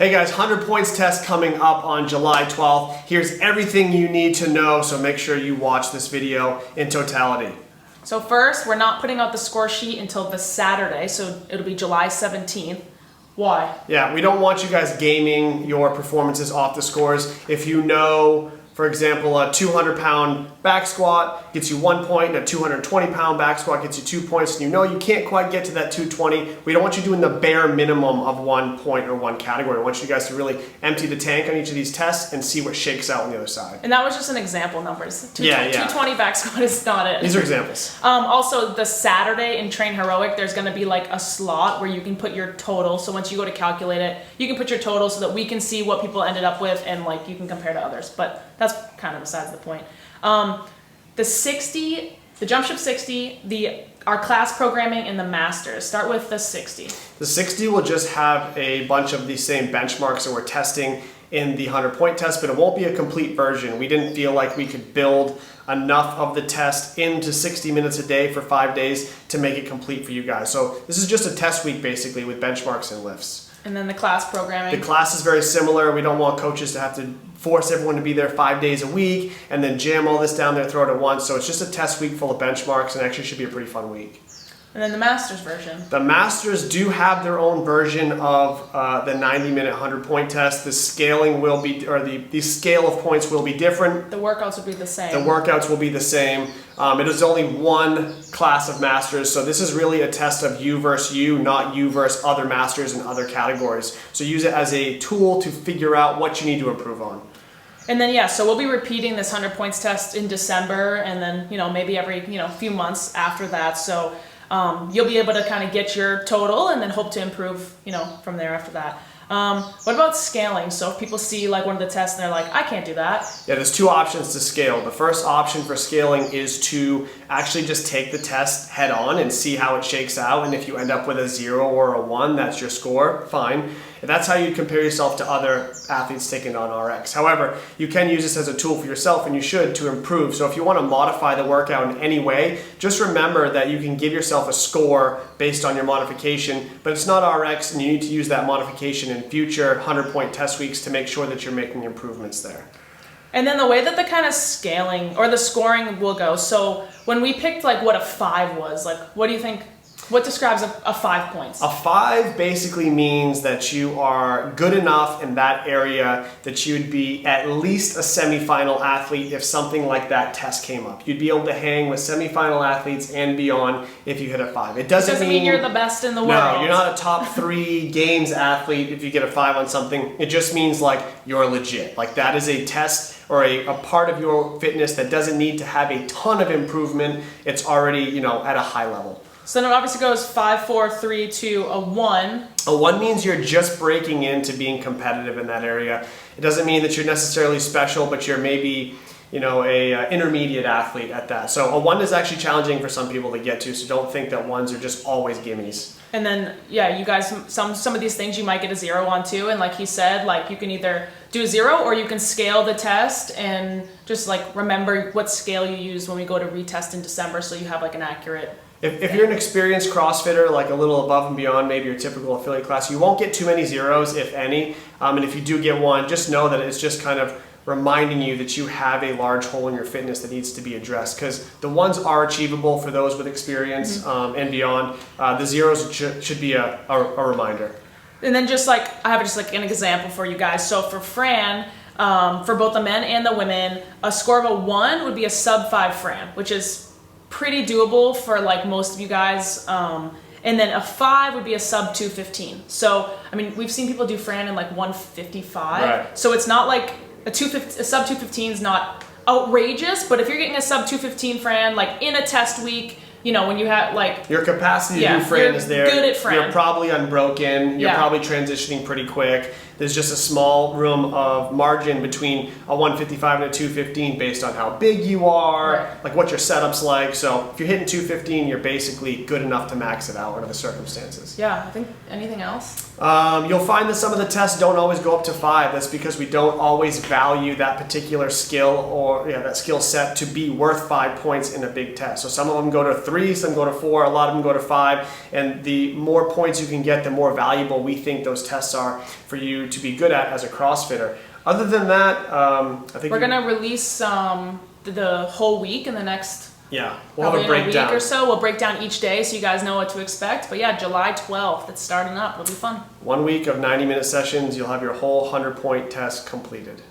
Hey guys, 100 points test coming up on July 12th. Here's everything you need to know, so make sure you watch this video in totality. So first, we're not putting out the score sheet until this Saturday, so it'll be July 17th. Why? Yeah, we don't want you guys gaming your performances off the scores. If you know, for example, a 200-pound back squat gets you 1 point, and a 220-pound back squat gets you 2 points, and you know you can't quite get to that 220, we don't want you doing the bare minimum of 1 point or one category. We want you guys to really empty the tank on each of these tests and see what shakes out on the other side. And that was just an example numbers. 220 back squat is not it. These are examples. Also, the Saturday in Train Heroic, there's going to be like a slot where you can put your total. So once you go to calculate it, you can put your total so that we can see what people ended up with and like you can compare to others. But that's kind of besides the point. The 60, the Jump Ship 60, our class programming and the Masters. Start with the 60. The 60 will just have a bunch of the same benchmarks that we're testing in the 100-point test, but it won't be a complete version. We didn't feel like we could build enough of the test into 60 minutes a day for 5 days to make it complete for you guys. So this is just a test week basically with benchmarks and lifts. And then the class programming. The class is very similar. We don't want coaches to have to force everyone to be there 5 days a week and then jam all this down their throat at once. So it's just a test week full of benchmarks and actually should be a pretty fun week. And then the Masters version. The Masters do have their own version of the 90-minute 100-point test. The scaling will be, or the scale of points will be different. The workouts will be the same. The workouts will be the same. It is only one class of Masters, so this is really a test of you versus you, not you versus other Masters in other categories. So use it as a tool to figure out what you need to improve on. And then, yeah, so we'll be repeating this 100 points test in December and then, maybe every, few months after that. So you'll be able to kind of get your total and then hope to improve, from there after that. What about scaling? So if people see like one of the tests and they're like, I can't do that. Yeah, there's two options to scale. The first option for scaling is to actually just take the test head on and see how it shakes out. And if you end up with a 0 or a 1, that's your score, fine. And that's how you compare yourself to other athletes taking on RX. However, you can use this as a tool for yourself, and you should, to improve. So if you want to modify the workout in any way, just remember that you can give yourself a score based on your modification, but it's not RX, and you need to use that modification in future 100-point test weeks to make sure that you're making improvements there. And then the way that the kind of scaling or the scoring will go, so when we picked like what a 5 was, like what do you think? What describes a 5 points? A 5 basically means that you are good enough in that area that you'd be at least a semifinal athlete if something like that test came up. You'd be able to hang with semifinal athletes and beyond if you hit a 5. It doesn't mean you're the best in the world. No, you're not a top 3 games athlete if you get a 5 on something. It just means like you're legit. Like that is a test or a part of your fitness that doesn't need to have a ton of improvement. It's already, at a high level. So then it obviously goes 5, 4, 3, 2, a 1. A 1 means you're just breaking into being competitive in that area. It doesn't mean that you're necessarily special, but you're maybe, a intermediate athlete at that. So a 1 is actually challenging for some people to get to, so don't think that 1s are just always gimmies. And then, yeah, you guys, some of these things you might get a 0 on too, and like he said, like you can either do a 0 or you can scale the test and just like remember what scale you use when we go to retest in December so you have like an accurate. If you're an experienced CrossFitter, like a little above and beyond maybe your typical affiliate class, you won't get too many 0s, if any. And if you do get 1, just know that it's just kind of reminding you that you have a large hole in your fitness that needs to be addressed, because the 1s are achievable for those with experience and beyond. The 0s should be a reminder. And then just like, I have just like an example for you guys. So for Fran, for both the men and the women, a score of a 1 would be a sub 5 Fran, which is pretty doable for like most of you guys. And then a 5 would be a sub 215. So, I mean, we've seen people do Fran in like 155. Right. So it's not like a sub 215 is not outrageous, but if you're getting a sub 215 Fran, like in a test week, when you have like... Your capacity to do Fran is there. Good at Fran. You're probably unbroken. You're probably transitioning pretty quick. There's just a small room of margin between a 155 and a 215 based on how big you are, like what your setup's like. So if you're hitting 215, you're basically good enough to max it out under the circumstances. Yeah, I think anything else? You'll find that some of the tests don't always go up to 5. That's because we don't always value that particular skill or that skill set to be worth 5 points in a big test. So some of them go to 3. 3, some go to 4, a lot of them go to 5. And the more points you can get, the more valuable we think those tests are for you to be good at as a CrossFitter. Other than that, I think We're gonna release the whole week in the next yeah, we'll have a probably in a breakdown. week or so. We'll break down each day so you guys know what to expect. But yeah, July 12th, it's starting up. It'll be fun. 1 week of 90-minute sessions, you'll have your whole 100-point test completed.